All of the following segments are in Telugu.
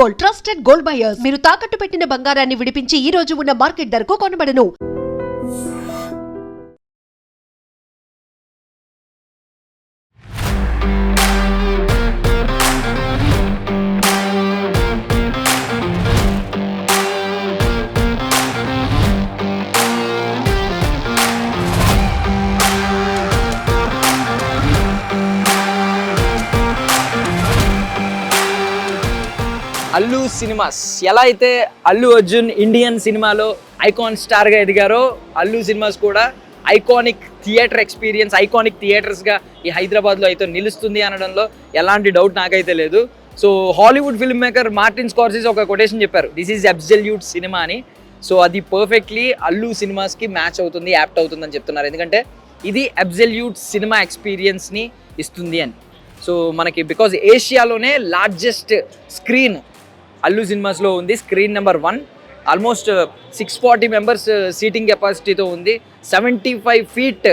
Gold, trusted gold buyers. మీరు తాకట్టు పెట్టిన బంగారాన్ని విడిపించి ఈ రోజు ఉన్న మార్కెట్ ధరకు కొనబడను. అల్లు సినిమాస్ ఎలా అయితే అల్లు అర్జున్ ఇండియన్ సినిమాలో ఐకాన్ స్టార్గా ఎదిగారో అల్లు సినిమాస్ కూడా ఐకానిక్ థియేటర్ ఎక్స్పీరియన్స్, ఐకానిక్ థియేటర్స్గా ఈ హైదరాబాద్లో అయితే నిలుస్తుంది అనడంలో ఎలాంటి డౌట్ నాకైతే లేదు. So Hollywood film maker Martin Scorsese ఒక కొటేషన్ చెప్పారు, దిస్ ఈజ్ అబ్సల్యూట్ సినిమా అని. సో అది పర్ఫెక్ట్లీ అల్లు సినిమాస్కి మ్యాచ్ అవుతుంది, యాప్ట్ అవుతుందని చెప్తున్నారు. ఎందుకంటే ఇది అబ్సల్యూట్ సినిమా ఎక్స్పీరియన్స్ని ఇస్తుంది అని. సో మనకి బికాజ్ ఏషియాలోనే లార్జెస్ట్ స్క్రీన్ అల్లు సినిమాస్లో ఉంది, screen number 1. Almost 640 members seating కెపాసిటీతో ఉంది, 75 feet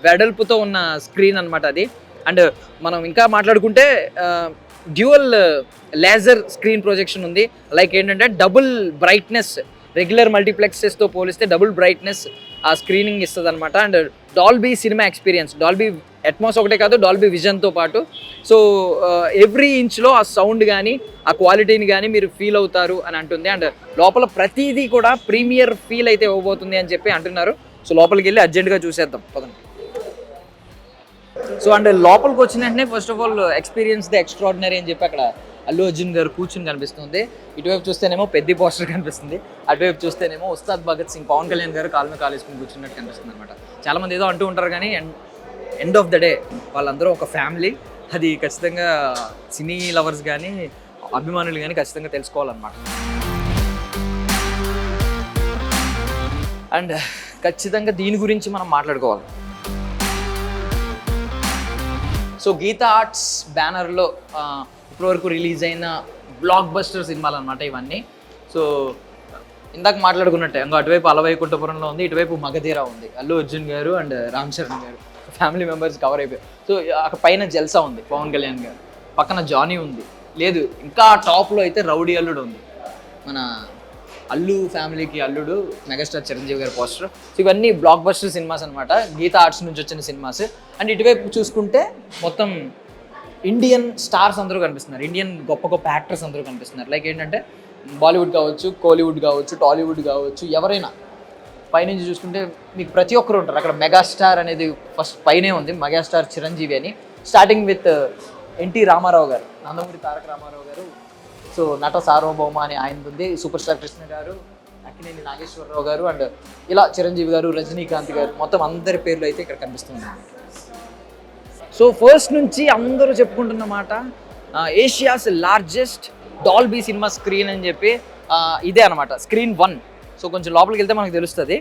వెడల్పుతో ఉన్న స్క్రీన్ అనమాట అది. అండ్ మనం ఇంకా మాట్లాడుకుంటే డ్యూయల్ లేజర్ స్క్రీన్ ప్రొజెక్షన్ ఉంది. లైక్ ఏంటంటే డబుల్ బ్రైట్నెస్, రెగ్యులర్ మల్టీప్లెక్సెస్తో పోలిస్తే డబుల్ బ్రైట్నెస్ ఆ స్క్రీనింగ్ ఇస్తుంది అనమాట. And Dolby cinema experience, Dolby Atmos ఒకటే కాదు, డాల్బీ విజన్తో పాటు. సో ఎవ్రీ ఇంచ్లో ఆ సౌండ్ కానీ ఆ క్వాలిటీని కానీ మీరు ఫీల్ అవుతారు అని అంటుంది. అండ్ లోపల ప్రతిదీ కూడా ప్రీమియర్ ఫీల్ అయితే ఇవ్వబోతుంది అని చెప్పి అంటున్నారు. సో లోపలికి వెళ్ళి అర్జెంట్గా చూసేద్దాం పదండి. సో అండ్ లోపలికి వచ్చిన వెంటనే first of all experience the extraordinary అని చెప్పి అక్కడ అల్లు అర్జున్ గారు కూర్చుని కనిపిస్తుంది. ఇటువైపు చూస్తేనేమో పెద్ద పోస్టర్ కనిపిస్తుంది, అటువైపు చూస్తేనేమో ఉస్తాద్ భగత్ సింగ్, పవన్ కళ్యాణ్ గారు కాలు మీద కాలు వేసుకుని కూర్చున్నట్టు కనిపిస్తుంది అనమాట. చాలామంది ఏదో అంటూ ఉంటారు కానీ ఎండ్ ఆఫ్ ద డే వాళ్ళందరూ ఒక ఫ్యామిలీ. అది ఖచ్చితంగా సినీ లవర్స్ కానీ అభిమానులు కానీ ఖచ్చితంగా తెలుసుకోవాలన్నమాట. అండ్ ఖచ్చితంగా దీని గురించి మనం మాట్లాడుకోవాలి. సో గీతా ఆర్ట్స్ బ్యానర్లో ఇప్పటివరకు రిలీజ్ అయిన బ్లాక్ బస్టర్ సినిమాలు అనమాట ఇవన్నీ. సో ఇందాక మాట్లాడుకున్నట్టే ఇంకా అటువైపు అలవైకుంఠపురంలో ఉంది, ఇటువైపు మగధీర ఉంది. అల్లు అర్జున్ గారు అండ్ రామ్ చరణ్ గారు ఫ్యామిలీ మెంబర్స్ కవర్ అయిపోయారు. సో అక్కడ పైన జల్సా ఉంది, పవన్ కళ్యాణ్ గారు పక్కన జానీ ఉంది, లేదు ఇంకా టాప్లో అయితే రౌడీ అల్లుడు ఉంది, మన అల్లు ఫ్యామిలీకి అల్లుడు మెగాస్టార్ చిరంజీవి గారి పోస్టర్. సో ఇవన్నీ బ్లాక్ బస్టర్ సినిమాస్ అనమాట, గీతా ఆర్ట్స్ నుంచి వచ్చిన సినిమాస్. అండ్ ఇటువైపు చూసుకుంటే మొత్తం ఇండియన్ స్టార్స్ అందరూ కనిపిస్తున్నారు, ఇండియన్ గొప్ప గొప్ప యాక్టర్స్ అందరూ కనిపిస్తున్నారు. లైక్ ఏంటంటే బాలీవుడ్ కావచ్చు, కోలీవుడ్ కావచ్చు, టాలీవుడ్ కావచ్చు, ఎవరైనా పైనుంచి చూసుకుంటే మీకు ప్రతి ఒక్కరు ఉంటారు. అక్కడ మెగాస్టార్ అనేది ఫస్ట్ పైనే ఉంది, మెగాస్టార్ చిరంజీవి అని. స్టార్టింగ్ విత్ ఎన్టీ రామారావు గారు, నందమూరి తారక రామారావు గారు, సో నట సార్వభౌమ అని ఆయన ఉంది, సూపర్ స్టార్ కృష్ణ గారు, అక్కినేని నాగేశ్వరరావు గారు, అండ్ ఇలా చిరంజీవి గారు, రజనీకాంత్ గారు, మొత్తం అందరి పేర్లు అయితే ఇక్కడ కనిపిస్తుంది. సో ఫస్ట్ నుంచి అందరూ చెప్పుకుంటున్న మాట Asia's largest Dolby cinema screen అని చెప్పి ఇదే అనమాట, స్క్రీన్ 1. సో కొంచెం లోపలికి వెళ్తే మనకు తెలుస్తుంది.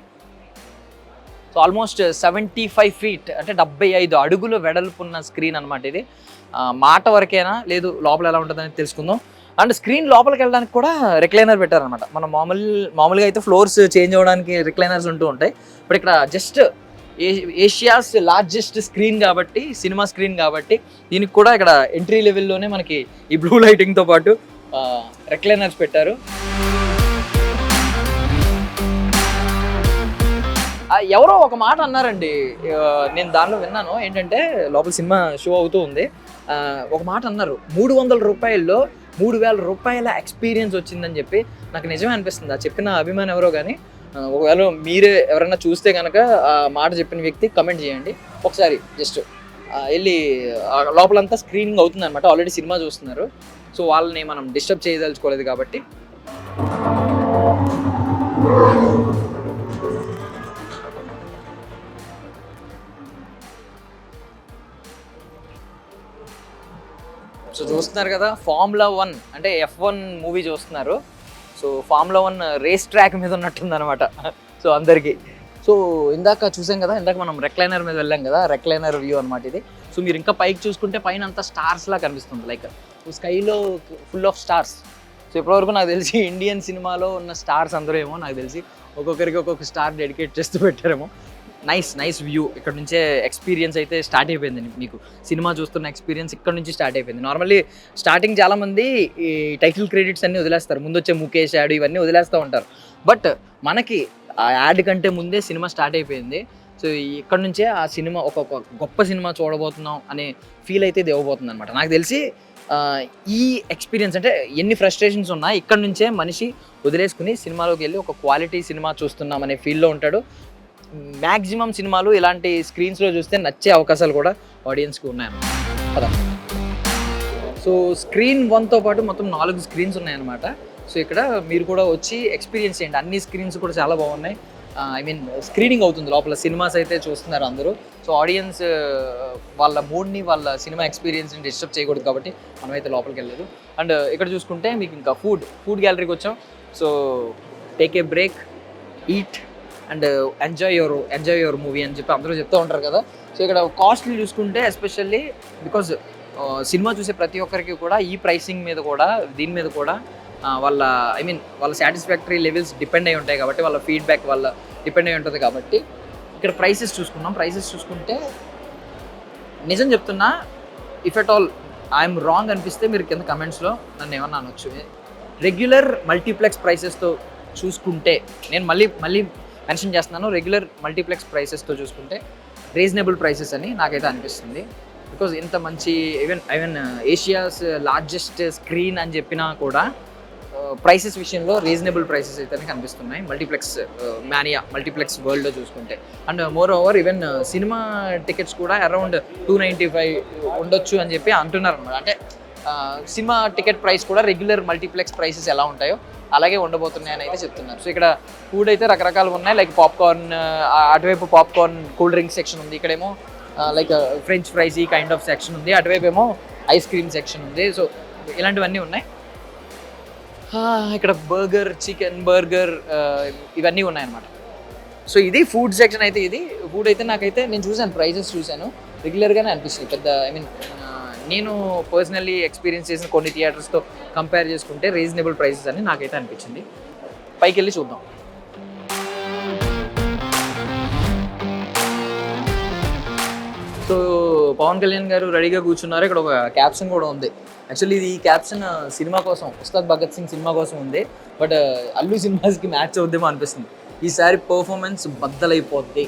సో ఆల్మోస్ట్ 75 feet అంటే 75 అడుగులు వెడల్పున్న స్క్రీన్ అనమాట ఇది. మాట వరకేనా లేదు లోపల ఎలా ఉంటుందని తెలుసుకుందాం. అండ్ స్క్రీన్ లోపలికి వెళ్ళడానికి కూడా రిక్లైనర్ పెట్టారనమాట. మనం మామూలుగా అయితే ఫ్లోర్స్ చేంజ్ అవ్వడానికి రిక్లైనర్స్ ఉంటూ ఉంటాయి, బట్ ఇక్కడ జస్ట్ ఏషియాస్ లార్జెస్ట్ స్క్రీన్ కాబట్టి, సినిమా స్క్రీన్ కాబట్టి దీనికి కూడా ఇక్కడ ఎంట్రీ లెవెల్లోనే మనకి ఈ బ్లూ లైటింగ్తో పాటు రిక్లైనర్స్ పెట్టారు. ఎవరో ఒక మాట అన్నారండి, నేను దానిలో విన్నాను. ఏంటంటే లోపల సినిమా షో అవుతూ ఉంది, ఒక మాట అన్నారు, 300 రూపాయల్లో 3000 రూపాయల ఎక్స్పీరియన్స్ వచ్చిందని చెప్పి. నాకు నిజమే అనిపిస్తుంది. ఆ చెప్పిన అభిమానం ఎవరో కానీ, ఒకవేళ మీరే ఎవరైనా చూస్తే కనుక ఆ మాట చెప్పిన వ్యక్తి కమెంట్ చేయండి ఒకసారి. జస్ట్ వెళ్ళి లోపలంతా స్క్రీనింగ్ అవుతుంది అనమాట, ఆల్రెడీ సినిమా చూస్తున్నారు. సో వాళ్ళని మనం డిస్టర్బ్ చేయదలుచుకోలేదు కాబట్టి. సో చూస్తున్నారు కదా, ఫార్ములా 1 అంటే F1 మూవీ చూస్తున్నారు. సో ఫార్ములా 1 రేస్ ట్రాక్ మీద ఉన్నట్టుంది అనమాట సో అందరికీ. సో ఇందాక చూసాం కదా, ఇందాక మనం రెక్లైనర్ మీద వెళ్ళాం కదా, రెక్లైనర్ వ్యూ అనమాట ఇది. సో మీరు ఇంకా పైకి చూసుకుంటే పైన అంతా స్టార్స్లా కనిపిస్తుంది, లైక్ స్కైలో ఫుల్ ఆఫ్ స్టార్స్. సో ఇప్పటివరకు నాకు తెలిసి ఇండియన్ సినిమాలో ఉన్న స్టార్స్ అందరూ ఏమో నాకు తెలిసి ఒక్కొక్కరికి ఒక్కొక్క స్టార్ డెడికేట్ చేస్తూ పెట్టారేమో. Nice view. ఇక్కడ నుంచే ఎక్స్పీరియన్స్ అయితే స్టార్ట్ అయిపోయింది. మీకు సినిమా చూస్తున్న ఎక్స్పీరియన్స్ ఇక్కడ నుంచి స్టార్ట్ అయిపోయింది. నార్మల్లీ స్టార్టింగ్ చాలామంది ఈ టైటిల్ క్రెడిట్స్ అన్నీ వదిలేస్తారు, ముందు వచ్చే ముఖేష్ యాడ్ ఇవన్నీ వదిలేస్తూ ఉంటారు. బట్ మనకి ఆ యాడ్ కంటే ముందే సినిమా స్టార్ట్ అయిపోయింది. సో ఇక్కడ నుంచే ఆ సినిమా ఒక గొప్ప సినిమా చూడబోతున్నాం అనే ఫీల్ అయితే ఇది ఇవ్వబోతుంది అనమాట. నాకు తెలిసి ఈ ఎక్స్పీరియన్స్ అంటే ఎన్ని ఫ్రస్ట్రేషన్స్ ఉన్నా ఇక్కడ నుంచే మనిషి వదిలేసుకుని సినిమాలోకి వెళ్ళి ఒక క్వాలిటీ సినిమా చూస్తున్నాం అనే ఫీల్లో ఉంటాడు. మ్యాక్సిమం సినిమాలు ఇలాంటి స్క్రీన్స్లో చూస్తే నచ్చే అవకాశాలు కూడా ఆడియన్స్కి ఉన్నాయన్నమాట కదా. సో స్క్రీన్ 1తో పాటు మొత్తం 4 స్క్రీన్స్ ఉన్నాయన్నమాట. సో ఇక్కడ మీరు కూడా వచ్చి ఎక్స్పీరియన్స్ చేయండి. అన్ని స్క్రీన్స్ కూడా చాలా బాగున్నాయి. ఐ మీన్ స్క్రీనింగ్ అవుతుంది లోపల, సినిమాస్ అయితే చూస్తున్నారు అందరూ. సో ఆడియన్స్ వాళ్ళ మూడ్ని, వాళ్ళ సినిమా ఎక్స్పీరియన్స్ని డిస్టర్బ్ చేయకూడదు కాబట్టి మనమైతే లోపలికి వెళ్ళలేదు. అండ్ ఇక్కడ చూసుకుంటే మీకు ఇంకా ఫుడ్ గ్యాలరీకి వచ్చాం. So take a break, eat and enjoy your movie అని చెప్పి అందరూ చెప్తూ ఉంటారు కదా. సో ఇక్కడ కాస్ట్లు చూసుకుంటే ఎస్పెషల్లీ బికాజ్ సినిమా చూసే ప్రతి ఒక్కరికి కూడా ఈ ప్రైసింగ్ మీద కూడా, దీని మీద కూడా వాళ్ళ వాళ్ళ సాటిస్ఫాక్టరీ లెవెల్స్ డిపెండ్ అయి ఉంటాయి కాబట్టి, వాళ్ళ ఫీడ్బ్యాక్ వాళ్ళ డిపెండ్ అయి ఉంటుంది కాబట్టి ఇక్కడ ప్రైసెస్ చూసుకున్నాం. ప్రైసెస్ చూసుకుంటే నిజం చెప్తున్నా, if at all I'm wrong అనిపిస్తే మీరు కింద కమెంట్స్లో నన్ను ఏమన్నా అనొచ్చు. రెగ్యులర్ మల్టీప్లెక్స్ ప్రైసెస్తో చూసుకుంటే, నేను మళ్ళీ మెన్షన్ చేస్తున్నాను, రెగ్యులర్ మల్టీప్లెక్స్ ప్రైసెస్తో చూసుకుంటే రీజనబుల్ ప్రైసెస్ అని నాకైతే అనిపిస్తుంది. బికాజ్ ఇంత మంచి ఈవెన్ ఏషియాస్ లార్జెస్ట్ స్క్రీన్ అని చెప్పినా కూడా ప్రైసెస్ విషయంలో రీజనబుల్ ప్రైసెస్ అయితే కనిపిస్తున్నాయి మల్టీప్లెక్స్ వరల్డ్లో చూసుకుంటే. And more over even cinema tickets కూడా అరౌండ్ 295 ఉండొచ్చు అని చెప్పి అంటున్నారు అన్నమాట. అంటే సినిమా టికెట్ ప్రైస్ కూడా రెగ్యులర్ మల్టీప్లెక్స్ ప్రైసెస్ ఎలా ఉంటాయో అలాగే ఉండబోతున్నాయి అని అయితే చెప్తున్నారు. సో ఇక్కడ ఫుడ్ అయితే రకరకాలు ఉన్నాయి. లైక్ పాప్కార్న్, అటువైపు పాప్కార్న్ కూల్ డ్రింక్ సెక్షన్ ఉంది, ఇక్కడేమో లైక్ ఫ్రెంచ్ ఫ్రైస్ ఈ కైండ్ ఆఫ్ సెక్షన్ ఉంది, అటువైపు ఏమో ఐస్ క్రీమ్ సెక్షన్ ఉంది. సో ఇలాంటివన్నీ ఉన్నాయి. ఇక్కడ చికెన్ బర్గర్ ఇవన్నీ ఉన్నాయన్నమాట. సో ఇది ఫుడ్ సెక్షన్ అయితే. ఇది ఫుడ్ అయితే నాకైతే నేను చూశాను, ప్రైజెస్ చూశాను, రెగ్యులర్గానే అనిపిస్తుంది. పెద్ద నేను పర్సనల్లీ ఎక్స్పీరియన్స్ చేసిన కొన్ని థియేటర్స్తో కంపేర్ చేసుకుంటే రీజనబుల్ ప్రైసెస్ అని నాకైతే అనిపించింది. పైకి వెళ్ళి చూద్దాం. సో పవన్ కళ్యాణ్ గారు రెడీగా కూర్చున్నారు. ఇక్కడ ఒక క్యాప్షన్ కూడా ఉంది. యాక్చువల్లీ ఇది ఈ క్యాప్షన్ సినిమా కోసం, ఉస్తాద్ భగత్ సింగ్ సినిమా కోసం ఉంది. బట్ అల్లు సినిమాస్కి మ్యాచ్ అవుద్దేమో అనిపిస్తుంది. ఈసారి పర్ఫార్మెన్స్ బద్దలైపోద్ది,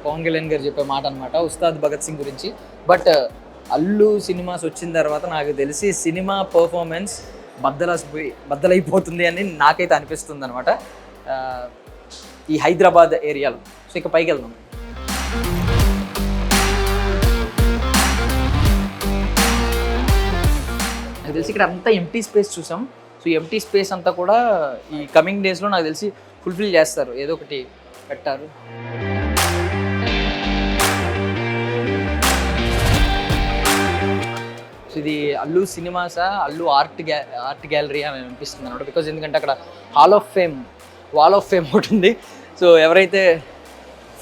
పవన్ కళ్యాణ్ గారు చెప్పే మాట అనమాట ఉస్తాద్ భగత్ సింగ్ గురించి. బట్ అల్లు సినిమాస్ వచ్చిన తర్వాత నాకు తెలిసి సినిమా పర్ఫార్మెన్స్ బద్దలైపోతుంది అని నాకైతే అనిపిస్తుంది అనమాట ఈ హైదరాబాద్ ఏరియాలో. సో ఇక పైకి వెళ్దాం. నాకు తెలిసి ఇక్కడ అంతా ఎంటీ స్పేస్ చూసాం. సో ఎంటీ స్పేస్ అంతా కూడా ఈ కమింగ్ డేస్లో నాకు తెలిసి ఫుల్ఫిల్ చేస్తారు, ఏదో ఒకటి పెట్టారు. సో ఇది అల్లు సినిమాసా, అల్లు ఆర్ట్ గ్యాలరీ అని అనిపిస్తుంది అనమాట. బికాజ్ ఎందుకంటే అక్కడ వాల్ ఆఫ్ ఫేమ్ ఒకటి ఉంది. సో ఎవరైతే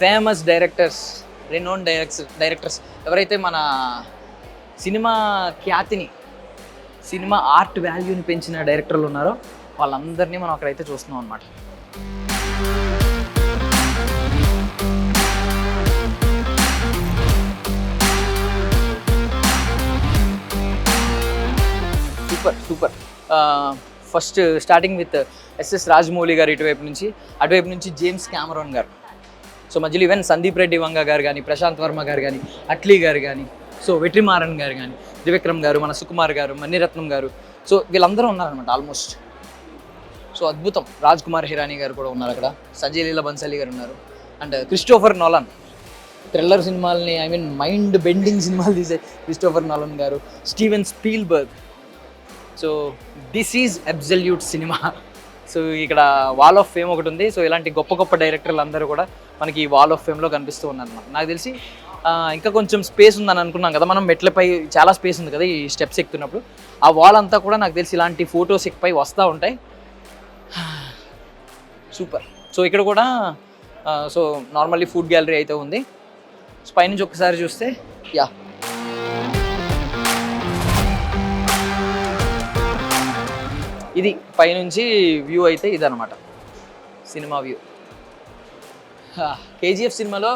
ఫేమస్ డైరెక్టర్స్, రెనోన్ డైరెక్టర్స్ ఎవరైతే మన సినిమా ఖ్యాతిని, సినిమా ఆర్ట్ వాల్యూని పెంచిన డైరెక్టర్లు ఉన్నారో వాళ్ళందరినీ మనం అక్కడైతే చూస్తున్నాం అనమాట. Super. First starting with S S Rajamouli గారు ఇటువైపు నుంచి, అటువైపు నుంచి జేమ్స్ కెమెరాన్ గారు. సో మధ్యలో ఈవెన్ సందీప్ రెడ్డి వంగ గారు కానీ, ప్రశాంత్ వర్మ గారు కానీ, అట్లీ గారు కానీ, సో వెట్రిమారన్ గారు కానీ, త్రివిక్రమ్ గారు, మన సుకుమార్ గారు, మణిరత్నం గారు. సో వీళ్ళందరూ ఉన్నారనమాట ఆల్మోస్ట్. సో అద్భుతం. రాజ్ కుమార్ హిరానీ గారు కూడా ఉన్నారు అక్కడ, సంజయ్ లీలా బన్సాలి గారు ఉన్నారు. అండ్ క్రిస్టోఫర్ నోలన్, థ్రిల్లర్ సినిమాలని మైండ్ బెండింగ్ సినిమాలు తీసే క్రిస్టోఫర్ నోలన్ గారు, Steven Spielberg. So this is absolute cinema. So ఇక్కడ వాల్ ఆఫ్ ఫేమ్ ఒకటి ఉంది. సో ఇలాంటి గొప్ప డైరెక్టర్లు అందరూ కూడా మనకి ఈ వాల్ ఆఫ్ ఫేమ్లో కనిపిస్తూ ఉన్నారన్నమాట. నాకు తెలిసి ఇంకా కొంచెం స్పేస్ ఉందని అనుకున్నాం కదా మనం, మెట్లపై చాలా స్పేస్ ఉంది కదా ఈ స్టెప్స్ ఎక్కుతున్నప్పుడు. ఆ వాల్ అంతా కూడా నాకు తెలిసి ఇలాంటి ఫొటోస్ ఎక్కిపై వస్తూ ఉంటాయి. సూపర్. సో ఇక్కడ కూడా సో నార్మల్లీ ఫుడ్ గ్యాలరీ అయితే ఉంది. సో పైనుంచి ఒకసారి చూస్తే ఇది పైనుంచి వ్యూ అయితే ఇదనమాట, సినిమా వ్యూ. కేజీఎఫ్ సినిమాలో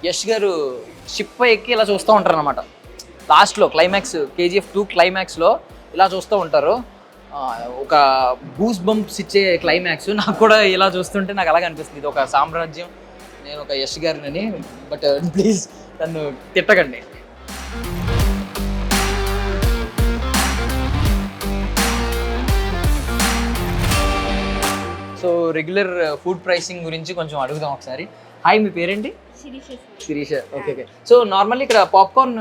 యష్ గారు షిప్ ఎక్కి ఇలా చూస్తూ ఉంటారు అనమాట. లాస్ట్లో క్లైమాక్స్ కేజీఎఫ్ 2 క్లైమాక్స్లో ఇలా చూస్తూ ఉంటారు. ఒక గూస్ బంప్స్ ఇచ్చే క్లైమాక్స్. నాకు కూడా ఇలా చూస్తుంటే నాకు అలాగే అనిపిస్తుంది, ఇది ఒక సామ్రాజ్యం, నేను ఒక యష్ గారిని. బట్ ప్లీజ్ నన్ను తిట్టకండి. సో రెగ్యులర్ ఫుడ్ ప్రైసింగ్ గురించి కొంచెం అడుగుదాం ఒకసారి. హాయ్, మీ పేరేంటి? శిరీష. ఓకే. సో నార్మల్లీ ఇక్కడ పాప్కార్న్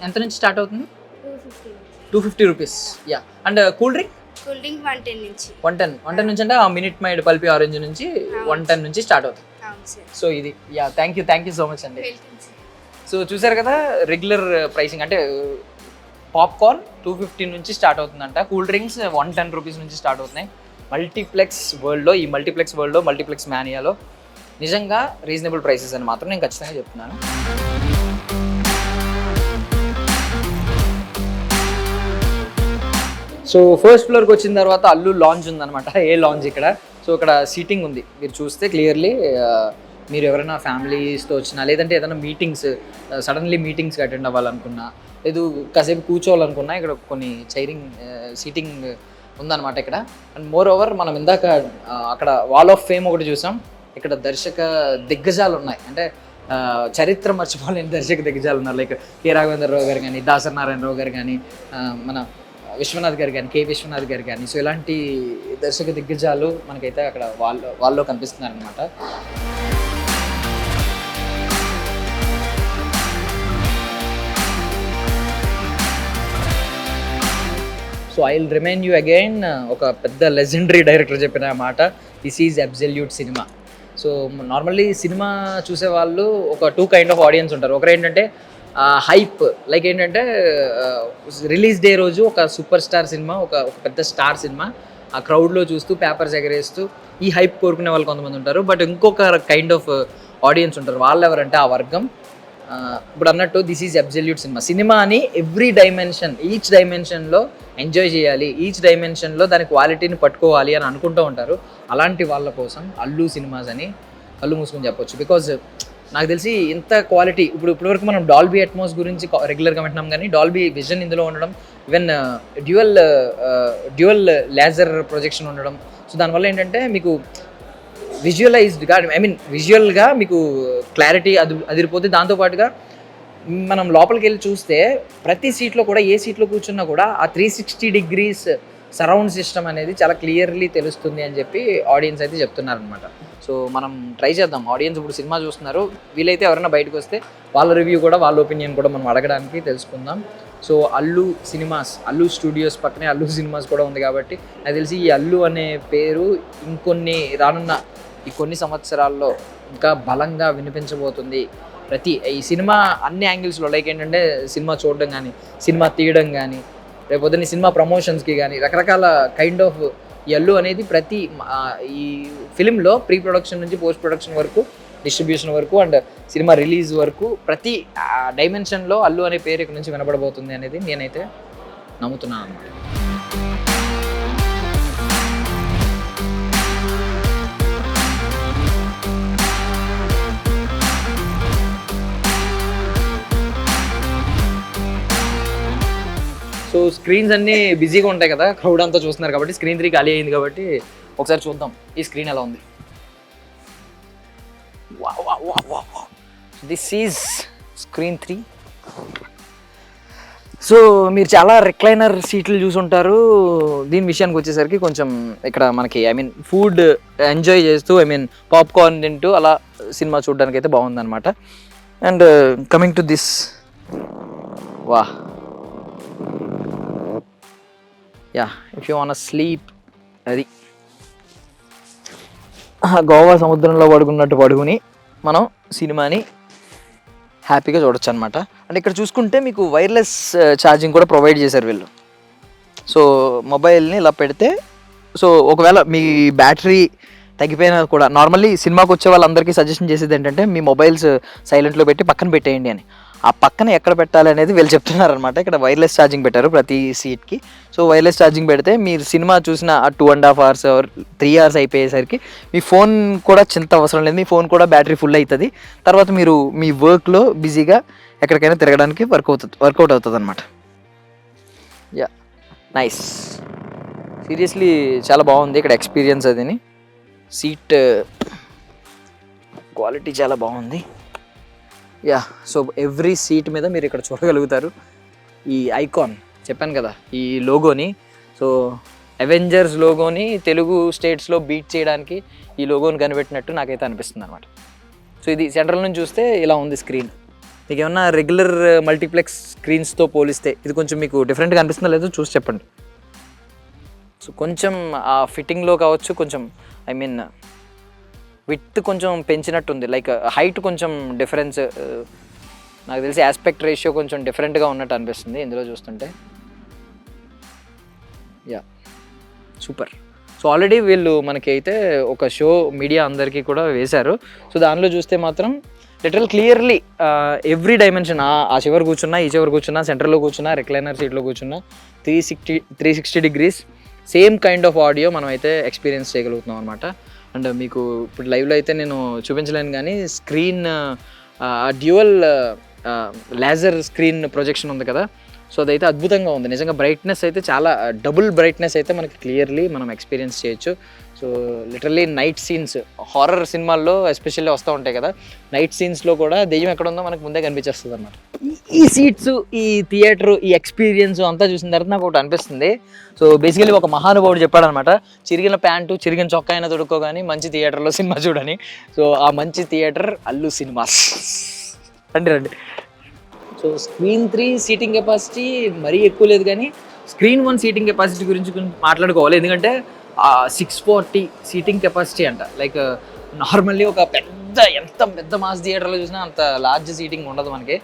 ఎంత నుంచి స్టార్ట్ అవుతుంది? 250 rupees. Yeah. And cool drink 110 నుంచి అంటే మినిట్ మైడ్ పల్పి ఆరెంజ్ నుంచి 110 నుంచి స్టార్ట్ అవుతుంది. సో ఇది yeah, thank you so much అండి. సో చూసారు కదా, రెగ్యులర్ ప్రైసింగ్ అంటే పాప్కార్న్ 250 నుంచి స్టార్ట్ అవుతుందంట. కూల్ డ్రింక్స్ 110 రూపీస్ నుంచి స్టార్ట్ అవుతున్నాయి. మల్టీప్లెక్స్ వరల్డ్లో మల్టీప్లెక్స్ మానియాలో నిజంగా రీజనబుల్ ప్రైసెస్ అని మాత్రం నేను ఖచ్చితంగా చెప్తున్నాను. సో ఫస్ట్ ఫ్లోర్కి వచ్చిన తర్వాత అల్లు లాంజ్ ఉందన్నమాట. ఏ లాంజ్ ఇక్కడ. సో ఇక్కడ సీటింగ్ ఉంది, మీరు చూస్తే క్లియర్లీ. మీరు ఎవరైనా ఫ్యామిలీస్తో వచ్చినా, లేదంటే ఏదైనా మీటింగ్స్, సడన్లీ మీటింగ్స్కి అటెండ్ అవ్వాలనుకున్నా, లేదు కాసేపు కూర్చోవాలనుకున్నా, ఇక్కడ కొన్ని సీటింగ్ ఉందన్నమాట ఇక్కడ. అండ్ మోర్ ఓవర్ మనం ఇందాక అక్కడ వాల్ ఆఫ్ ఫేమ్ ఒకటి చూసాం. ఇక్కడ దర్శక దిగ్గజాలు ఉన్నాయి, అంటే చరిత్ర మర్చిపోలేని దర్శక దిగ్గజాలు ఉన్నారు. లైక్ కె రాఘవేంద్రరావు గారు కానీ, దాసరి నారాయణరావు గారు కానీ, మన విశ్వనాథ్ గారు కానీ, కె విశ్వనాథ్ గారు కానీ. సో ఇలాంటి దర్శక దిగ్గజాలు మనకైతే అక్కడ వాళ్ళలో కనిపిస్తున్నారు అనమాట. So I will remind you again, ఒక పెద్ద లెజెండరీ డైరెక్టర్ చెప్పిన మాట, this is absolute cinema. So normally cinema చూసే వాళ్ళు ఒక 2 కైండ్ ఆఫ్ ఆడియన్స్ ఉంటారు. ఒకరు ఏంటంటే హైప్, లైక్ ఏంటంటే రిలీజ్ డే రోజు ఒక సూపర్ స్టార్ సినిమా, ఒక పెద్ద స్టార్ సినిమా ఆ క్రౌడ్లో చూస్తూ పేపర్స్ ఎగరేస్తూ ఈ హైప్ కోరుకునే వాళ్ళు కొంతమంది ఉంటారు. బట్ ఇంకొక కైండ్ ఆఫ్ ఆడియన్స్ ఉంటారు. వాళ్ళు ఎవరంటే ఆ వర్గం. ఇప్పుడు అన్నట్టు దిస్ ఈజ్ అబ్సల్యూట్ సినిమా అని ఎవ్రీ డైమెన్షన్, ఈచ్ డైమెన్షన్లో ఎంజాయ్ చేయాలి, ఈచ్ డైమెన్షన్లో దాని క్వాలిటీని పట్టుకోవాలి అని అనుకుంటూ ఉంటారు. అలాంటి వాళ్ళ కోసం అల్లు సినిమాస్ అని కళ్ళు మూసుకొని చెప్పొచ్చు. బికాజ్ నాకు తెలిసి ఇంత క్వాలిటీ, ఇప్పటివరకు మనం డాల్బీ అట్మాస్ గురించి రెగ్యులర్గా వింటున్నాం, కానీ డాల్బీ విజన్ ఇందులో ఉండడం, ఈవెన్ డ్యూయల్ లేజర్ ప్రొజెక్షన్ ఉండడం. సో దానివల్ల ఏంటంటే మీకు విజువలైజ్డ్గా, విజువల్గా మీకు క్లారిటీ అదిరిపోతే. దాంతోపాటుగా మనం లోపలికి వెళ్ళి చూస్తే ప్రతి సీట్లో కూడా, ఏ సీట్లో కూర్చున్నా కూడా ఆ 360 డిగ్రీస్ సరౌండ్ సిస్టమ్ అనేది చాలా క్లియర్లీ తెలుస్తుంది అని చెప్పి ఆడియన్స్ అయితే చెప్తున్నారనమాట. సో మనం ట్రై చేద్దాం. ఆడియన్స్ ఇప్పుడు సినిమా చూస్తున్నారు, వీలైతే ఎవరైనా బయటకు వస్తే వాళ్ళ రివ్యూ కూడా, వాళ్ళ ఒపీనియన్ కూడా మనం అడగడానికి తెలుసుకుందాం. So Allu cinemas, Allu studios పక్కనే అల్లు సినిమాస్ కూడా ఉంది కాబట్టి నాకు తెలిసి ఈ అల్లు అనే పేరు ఇంకొన్ని రానున్న ఈ కొన్ని సంవత్సరాల్లో ఇంకా బలంగా వినిపించబోతుంది. ఈ సినిమా అన్ని యాంగిల్స్లో, లైక్ ఏంటంటే సినిమా చూడడం కానీ, సినిమా తీయడం కానీ, రేపొద్దున సినిమా ప్రమోషన్స్కి కానీ, రకరకాల కైండ్ ఆఫ్ ఈ అల్లు అనేది ప్రతి ఈ ఫిలింలో ప్రీ ప్రొడక్షన్ నుంచి పోస్ట్ ప్రొడక్షన్ వరకు, డిస్ట్రిబ్యూషన్ వరకు అండ్ సినిమా రిలీజ్ వరకు ప్రతి డైమెన్షన్లో అల్లు అనే పేరు ఇక్కడ నుంచి వినబడబోతుంది అనేది నేనైతే నమ్ముతున్నాను అన్నమాట. సో స్క్రీన్స్ అన్నీ బిజీగా ఉంటాయి కదా, క్రౌడ్ అంతా చూస్తున్నారు కాబట్టి. స్క్రీన్ 3 ఖాళీ అయింది కాబట్టి ఒకసారి చూద్దాం ఈ స్క్రీన్ ఎలా ఉంది. This is screen 3. సో మీరు చాలా రిక్లైనర్ సీట్లు చూసుంటారు. దీని విషయానికి వచ్చేసరికి కొంచెం ఇక్కడ మనకి ఫుడ్ ఎంజాయ్ చేస్తూ, పాప్కార్న్ తింటూ అలా సినిమా చూడడానికి అయితే బాగుందన్నమాట. And coming to this, if you want sleep, అది గోవా సముద్రంలో పడుకున్నట్టు పడుకుని మనం సినిమాని హ్యాపీగా చూడొచ్చు అనమాట. అండ్ ఇక్కడ చూసుకుంటే మీకు వైర్లెస్ ఛార్జింగ్ కూడా ప్రొవైడ్ చేశారు వీళ్ళు. సో మొబైల్ని ఇలా పెడితే, సో ఒకవేళ మీ బ్యాటరీ తగ్గిపోయినా కూడా, నార్మల్లీ సినిమాకి వచ్చే వాళ్ళందరికీ సజెషన్ చేసేది ఏంటంటే మీ మొబైల్స్ సైలెంట్లో పెట్టి పక్కన పెట్టేయండి అని. ఆ పక్కన ఎక్కడ పెట్టాలి అనేది వీళ్ళు చెప్తున్నారనమాట. ఇక్కడ వైర్లెస్ ఛార్జింగ్ పెట్టారు ప్రతి సీట్కి. సో వైర్లెస్ ఛార్జింగ్ పెడితే మీరు సినిమా చూసిన ఆ 2.5 hours ఆర్ 3 hours అయిపోయేసరికి మీ ఫోన్ కూడా చింత అవసరం లేదు, మీ ఫోన్ కూడా బ్యాటరీ ఫుల్ అవుతుంది. తర్వాత మీరు మీ వర్క్లో బిజీగా ఎక్కడికైనా తిరగడానికి వర్కౌట్ అవుతుంది అనమాట. యా, నైస్, సీరియస్లీ చాలా బాగుంది ఇక్కడ ఎక్స్పీరియన్స్. అదిని సీట్ క్వాలిటీ చాలా బాగుంది. యా, సో ఎవ్రీ సీట్ మీద మీరు ఇక్కడ చూడగలుగుతారు ఈ ఐకాన్, చెప్పాను కదా ఈ లోగోని. సో అవెంజర్స్ లోగోని తెలుగు స్టేట్స్లో బీట్ చేయడానికి ఈ లోగోని కనిపెట్టినట్టు నాకైతే అనిపిస్తుంది అనమాట. సో ఇది సెంట్రల్ నుంచి చూస్తే ఇలా ఉంది స్క్రీన్. మీకు ఏమన్నా రెగ్యులర్ మల్టీప్లెక్స్ స్క్రీన్స్తో పోలిస్తే ఇది కొంచెం మీకు డిఫరెంట్గా అనిపిస్తుందో లేదో చూసి చెప్పండి. సో కొంచెం ఆ ఫిట్టింగ్లో కావచ్చు, కొంచెం ఐ మీన్ విడ్త్ కొంచెం పెంచినట్టుంది, లైక్ హైట్ కొంచెం డిఫరెన్స్ నాకు తెలిసి ఆస్పెక్ట్ రేషియో కొంచెం డిఫరెంట్గా ఉన్నట్టు అనిపిస్తుంది ఇందులో చూస్తుంటే. Yeah, super. సో ఆల్రెడీ వీళ్ళు మనకి అయితే ఒక షో మీడియా అందరికీ కూడా వేశారు. సో దానిలో చూస్తే మాత్రం లిటరల్ క్లియర్లీ ఎవ్రీ డైమెన్షన్, ఆ చివరి కూర్చున్నా, ఈ చివరి కూర్చున్నా, సెంటర్లో కూర్చున్నా, రిక్లైనర్ సీట్లో కూర్చున్నా 360 degrees same kind of audio మనం అయితే ఎక్స్పీరియన్స్ చేయగలుగుతున్నాం అనమాట. అండ్ మీకు ఇప్పుడు లైవ్లో అయితే నేను చూపించలేను, కానీ screen dual laser screen projection ఉంది కదా, సో అదైతే అద్భుతంగా ఉంది నిజంగా. బ్రైట్నెస్ అయితే చాలా డబుల్ బ్రైట్నెస్ అయితే మనకి క్లియర్లీ మనం ఎక్స్పీరియన్స్ చేయొచ్చు. So literally night scenes, horror సినిమాల్లో ఎస్పెషల్లీ వస్తూ ఉంటాయి కదా, నైట్ సీన్స్లో కూడా దెయ్యం ఎక్కడ ఉందో మనకు ముందే కనిపించేస్తుంది అన్నమాట. ఈ సీట్స్, ఈ థియేటర్, ఈ ఎక్స్పీరియన్స్ అంతా చూసిన తర్వాత నాకు ఒకటి అనిపిస్తుంది. సో బేసికలీ ఒక మహానుభావుడు చెప్పాడనమాట, చిరిగిన ప్యాంటు చిరిగిన చొక్కా అయినా తొడుక్కోగాని మంచి థియేటర్లో సినిమా చూడని. సో ఆ మంచి థియేటర్ అల్లు సినిమాస్. రండి. సో స్క్రీన్ 3 సీటింగ్ కెపాసిటీ మరీ ఎక్కువ లేదు, కానీ స్క్రీన్ 1 సీటింగ్ కెపాసిటీ గురించి మాట్లాడుకోవాలి. ఎందుకంటే 640 సీటింగ్ కెపాసిటీ అంట. లైక్ నార్మల్లీ ఒక ఎంత పెద్ద మాస్ థియేటర్లో చూసినా అంత లార్జ్ సీటింగ్ ఉండదు మనకి.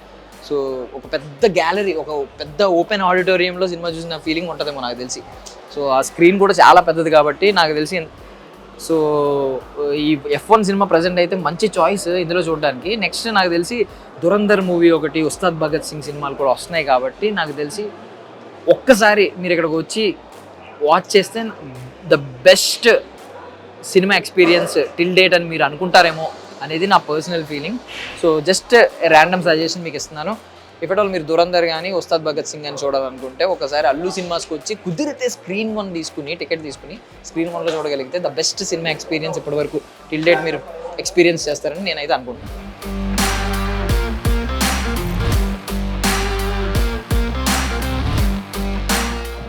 సో ఒక పెద్ద గ్యాలరీ, ఒక పెద్ద ఓపెన్ ఆడిటోరియంలో సినిమా చూసిన ఫీలింగ్ ఉంటుందేమో నాకు తెలిసి. సో ఆ స్క్రీన్ కూడా చాలా పెద్దది కాబట్టి నాకు తెలిసి. సో ఈ F1 సినిమా ప్రజెంట్ అయితే మంచి చాయిస్ ఇందులో చూడడానికి. నెక్స్ట్ నాకు తెలిసి దురంధర్ మూవీ ఒకటి, ఉస్తాద్ భగత్ సింగ్ సినిమాలు కూడా వస్తున్నాయి కాబట్టి నాకు తెలిసి ఒక్కసారి మీరు ఇక్కడికి వచ్చి వాచ్ చేస్తే the best cinema experience till date అని మీరు అనుకుంటారేమో అనేది నా personal feeling. So just random suggestion మీకు ఇస్తున్నాను. ఇఫ్ ఎట్ ఆల్ మీరు దురంధర్ కానీ ఉస్తాద్ భగత్ సింగ్ అని చూడాలనుకుంటే ఒకసారి అల్లు సినిమాస్కి వచ్చి కుదిరితే స్క్రీన్ 1 తీసుకుని, టికెట్ తీసుకుని స్క్రీన్ 1లో చూడగలిగితే ద బెస్ట్ సినిమా ఎక్స్పీరియన్స్ ఇప్పటివరకు టిల్ డేట్ మీరు ఎక్స్పీరియన్స్ చేస్తారని నేనైతే అనుకుంటున్నాను.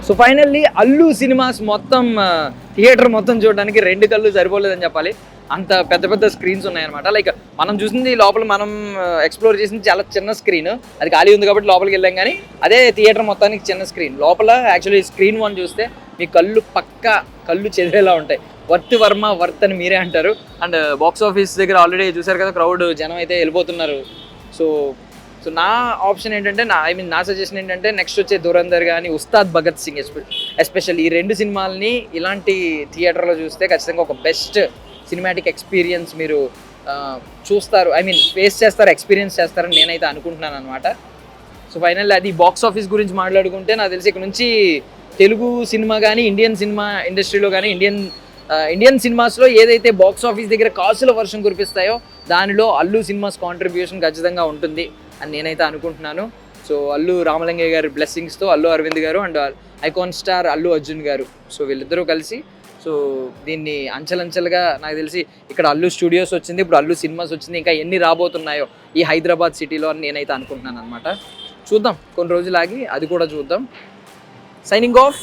సో ఫైనల్లీ అల్లు సినిమాస్ మొత్తం థియేటర్ మొత్తం చూడడానికి 2 కళ్ళు సరిపోలేదని చెప్పాలి. అంత పెద్ద స్క్రీన్స్ ఉన్నాయన్నమాట. లైక్ మనం చూసింది లోపల, మనం ఎక్స్ప్లోర్ చేసింది చాలా చిన్న స్క్రీన్, అది ఖాళీ ఉంది కాబట్టి లోపలికి వెళ్ళాం. కానీ అదే థియేటర్ మొత్తానికి చిన్న స్క్రీన్. లోపల యాక్చువల్లీ స్క్రీన్ 1 చూస్తే మీ కళ్ళు చెదిరేలా ఉంటాయి. వర్త్ అని మీరే అంటారు. అండ్ బాక్స్ ఆఫీస్ దగ్గర ఆల్రెడీ చూసారు కదా, క్రౌడ్ జనం అయితే వెళ్ళిపోతున్నారు. సో నా ఆప్షన్ ఏంటంటే, నా సజెషన్ ఏంటంటే నెక్స్ట్ వచ్చే దురంధర్ కానీ ఉస్తాద్ భగత్ సింగ్ ఎస్పెషల్లీ ఈ 2 సినిమాలని ఇలాంటి థియేటర్లో చూస్తే ఖచ్చితంగా ఒక బెస్ట్ సినిమాటిక్ ఎక్స్పీరియన్స్ మీరు చూస్తారు, ఫేస్ చేస్తారు, ఎక్స్పీరియన్స్ చేస్తారని నేనైతే అనుకుంటున్నాను అనమాట. సో ఫైనల్ అది బాక్స్ ఆఫీస్ గురించి మాట్లాడుకుంటే నాకు తెలిసి ఇక్కడ నుంచి తెలుగు సినిమా కానీ, ఇండియన్ సినిమా ఇండస్ట్రీలో కానీ, ఇండియన్ సినిమాస్లో ఏదైతే బాక్స్ ఆఫీస్ దగ్గర కాసుల వర్షం కురిపిస్తాయో దానిలో అల్లు సినిమాస్ కాంట్రిబ్యూషన్ ఖచ్చితంగా ఉంటుంది అని నేనైతే అనుకుంటున్నాను. సో అల్లు రామలింగయ్య గారి బ్లెస్సింగ్స్తో అల్లు అరవింద్ గారు and icon star Allu Arjun గారు, సో వీళ్ళిద్దరూ కలిసి సో దీన్ని అంచెలంచెలుగా నాకు తెలిసి ఇక్కడ అల్లు స్టూడియోస్ వచ్చింది, ఇప్పుడు అల్లు సినిమాస్ వచ్చింది, ఇంకా ఎన్ని రాబోతున్నాయో ఈ హైదరాబాద్ సిటీలో అని నేనైతే అనుకుంటున్నాను అనమాట. చూద్దాం, కొన్ని రోజులు ఆగి అది కూడా చూద్దాం. Signing off.